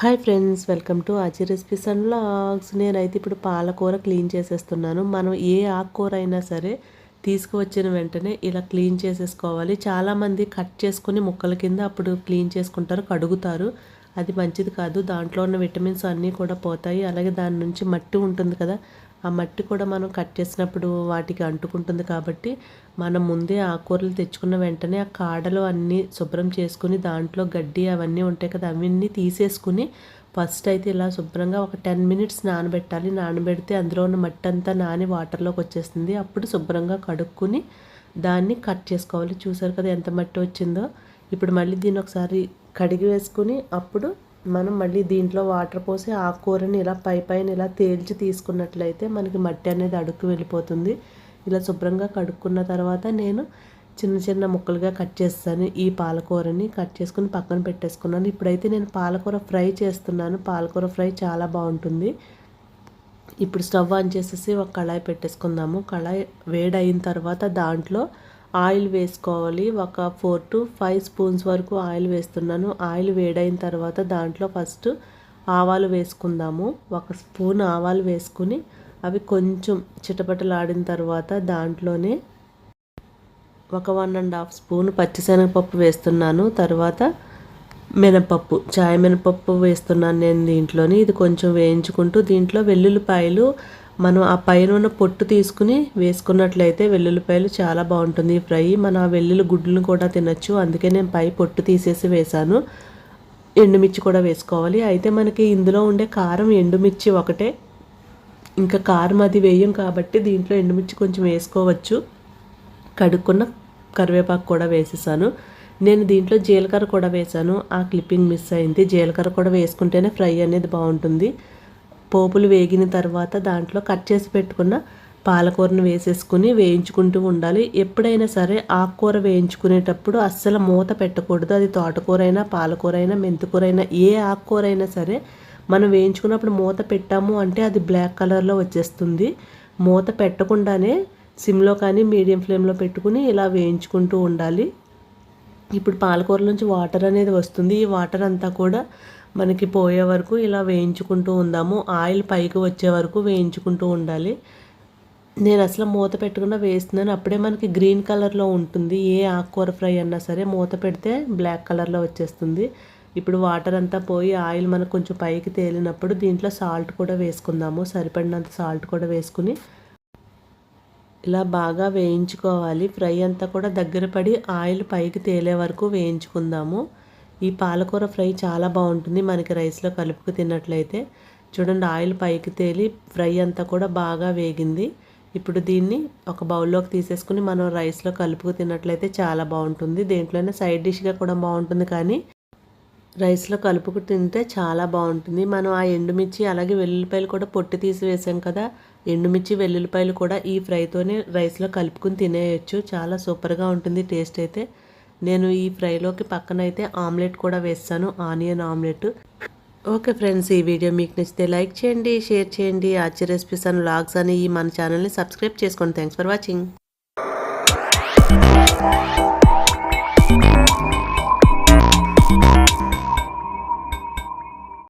Hi friends, welcome to ఆచి recipes and vlogs. నేనైతే ఇప్పుడు పాలకూర క్లీన్ చేసేస్తున్నాను. మనం ఏ ఆకుకూర అయినా సరే తీసుకువచ్చిన వెంటనే ఇలా క్లీన్ చేసేసుకోవాలి. చాలామంది కట్ చేసుకుని ముక్కల కింద అప్పుడు క్లీన్ చేసుకుంటారు, కడుగుతారు. అది మంచిది కాదు. దాంట్లో ఉన్న విటమిన్స్ అన్నీ కూడా పోతాయి. అలాగే దాని నుంచి మట్టి ఉంటుంది కదా, ఆ మట్టి కూడా మనం కట్ చేసినప్పుడు వాటికి అంటుకుంటుంది. కాబట్టి మనం ముందే ఆకుకూరలు తెచ్చుకున్న వెంటనే ఆ కాడలు అన్నీ శుభ్రం చేసుకుని దాంట్లో గడ్డి అవన్నీ ఉంటాయి కదా, అవన్నీ తీసేసుకుని ఫస్ట్ అయితే ఇలా శుభ్రంగా ఒక 10 మినిట్స్ నానబెట్టాలి. నానబెడితే అందులో ఉన్న మట్టి అంతా నాని వాటర్లోకి వచ్చేస్తుంది. అప్పుడు శుభ్రంగా కడుక్కుని దాన్ని కట్ చేసుకోవాలి. చూసారు కదా ఎంత మట్టి వచ్చిందో. ఇప్పుడు మళ్ళీ దీన్ని ఒకసారి కడిగి వేసుకుని అప్పుడు మనం మళ్ళీ దీంట్లో వాటర్ పోసి ఆకుకూరని ఇలా పైన ఇలా తేల్చి తీసుకున్నట్లయితే మనకి మట్టి అనేది అడుక్కు వెళ్ళిపోతుంది. ఇలా శుభ్రంగా కడుక్కున్న తర్వాత నేను చిన్న చిన్న ముక్కలుగా కట్ చేస్తాను. ఈ పాలకూరని కట్ చేసుకుని పక్కన పెట్టేసుకున్నాను. ఇప్పుడైతే నేను పాలకూర ఫ్రై చేస్తున్నాను. పాలకూర ఫ్రై చాలా బాగుంటుంది. ఇప్పుడు స్టవ్ ఆన్ చేసేసి ఒక కళాయి పెట్టేసుకుందాము. కళాయి వేడైన తర్వాత దాంట్లో ఆయిల్ వేసుకోవాలి. ఒక 4 to 5 స్పూన్స్ వరకు ఆయిల్ వేస్తున్నాను. ఆయిల్ వేడైన తర్వాత దాంట్లో ఫస్ట్ ఆవాలు వేసుకుందాము. 1 స్పూన్ ఆవాలు వేసుకుని అవి కొంచెం చిటపటలాడిన తర్వాత దాంట్లోనే ఒక 1.5 స్పూన్ పచ్చిశనగపప్పు వేస్తున్నాను. తర్వాత మినపప్పు, చాయ్ మినపప్పు వేస్తున్నాను నేను దీంట్లోని. ఇది కొంచెం వేయించుకుంటూ దీంట్లో వెల్లుల్లిపాయలు మనం ఆ పైన ఉన్న పొట్టు తీసుకుని వేసుకున్నట్లయితే వెల్లుల్లిపాయలు చాలా బాగుంటుంది ఈ ఫ్రై. మనం ఆ వెల్లుల్లి గుడ్లను కూడా తినచ్చు. అందుకే నేను పై పొట్టు తీసేసి వేశాను. ఎండుమిర్చి కూడా వేసుకోవాలి. అయితే మనకి ఇందులో ఉండే కారం ఎండుమిర్చి ఒకటే, ఇంకా కారం అది వేయం కాబట్టి దీంట్లో ఎండుమిర్చి కొంచెం వేసుకోవచ్చు. కడుక్కున్న కరివేపాకు కూడా వేసేసాను. నేను దీంట్లో జీలకర్ర కూడా వేసాను. ఆ క్లిప్పింగ్ మిస్ అయింది. జీలకర్ర కూడా వేసుకుంటేనే ఫ్రై అనేది బాగుంటుంది. పోపులు వేగిన తర్వాత దాంట్లో కట్ చేసి పెట్టుకున్న పాలకూరను వేసేసుకుని వేయించుకుంటూ ఉండాలి. ఎప్పుడైనా సరే ఆకుకూర వేయించుకునేటప్పుడు అస్సలు మూత పెట్టకూడదు. అది తోటకూర అయినా, పాలకూర అయినా, మెంతికూర అయినా, ఏ ఆకుకూర అయినా సరే మనం వేయించుకున్నప్పుడు మూత పెట్టాము అంటే అది బ్లాక్ కలర్లో వచ్చేస్తుంది. మూత పెట్టకుండానే సిమ్లో కానీ మీడియం ఫ్లేమ్లో పెట్టుకుని ఇలా వేయించుకుంటూ ఉండాలి. ఇప్పుడు పాలకూర నుంచి వాటర్ అనేది వస్తుంది. ఈ వాటర్ అంతా కూడా మనకి పోయే వరకు ఇలా వేయించుకుంటూ ఉందాము. ఆయిల్ పైకి వచ్చే వరకు వేయించుకుంటూ ఉండాలి. నేను అసలు మూత పెట్టకుండా వేస్తున్నాను. అప్పుడే మనకి గ్రీన్ కలర్లో ఉంటుంది. ఏ ఆకుకూర ఫ్రై అన్నా సరే మూత పెడితే బ్లాక్ కలర్లో వచ్చేస్తుంది. ఇప్పుడు వాటర్ అంతా పోయి ఆయిల్ మనకు కొంచెం పైకి తేలినప్పుడు దీంట్లో సాల్ట్ కూడా వేసుకుందాము. సరిపడినంత సాల్ట్ కూడా వేసుకుని ఇలా బాగా వేయించుకోవాలి. ఫ్రై అంతా కూడా దగ్గర పడి ఆయిల్ పైకి తేలే వరకు వేయించుకుందాము. ఈ పాలకూర ఫ్రై చాలా బాగుంటుంది మనకి రైస్లో కలుపుకు తిన్నట్లయితే. చూడండి, ఆయిల్ పైకి తేలి ఫ్రై అంతా కూడా బాగా వేగింది. ఇప్పుడు దీన్ని ఒక బౌల్లోకి తీసేసుకుని మనం రైస్లో కలుపుకు తిన్నట్లయితే చాలా బాగుంటుంది. దేంట్లోనే సైడ్ డిష్గా కూడా బాగుంటుంది, కానీ రైస్లో కలుపుకు తింటే చాలా బాగుంటుంది. మనం ఆ ఎండుమిర్చి అలాగే వెల్లుల్లిపాయలు కూడా పొట్టు తీసి వేసాం కదా, ఎండుమిర్చి వెల్లుల్లిపాయలు కూడా ఈ ఫ్రైతోనే రైస్లో కలుపుకుని తినేయచ్చు. చాలా సూపర్గా ఉంటుంది టేస్ట్ అయితే. నేను ఈ ఫ్రైలోకి పక్కన అయితే ఆమ్లెట్ కూడా వేస్తాను, ఆనియన్ ఆమ్లెట్. ఓకే ఫ్రెండ్స్, ఈ వీడియో మీకు నచ్చితే లైక్ చేయండి, షేర్ చేయండి. ఆచి రెసిపీస్ అండ్ వ్లాగ్స్ అని ఈ మన ఛానల్ని సబ్స్క్రైబ్ చేసుకోండి. Thanks for watching.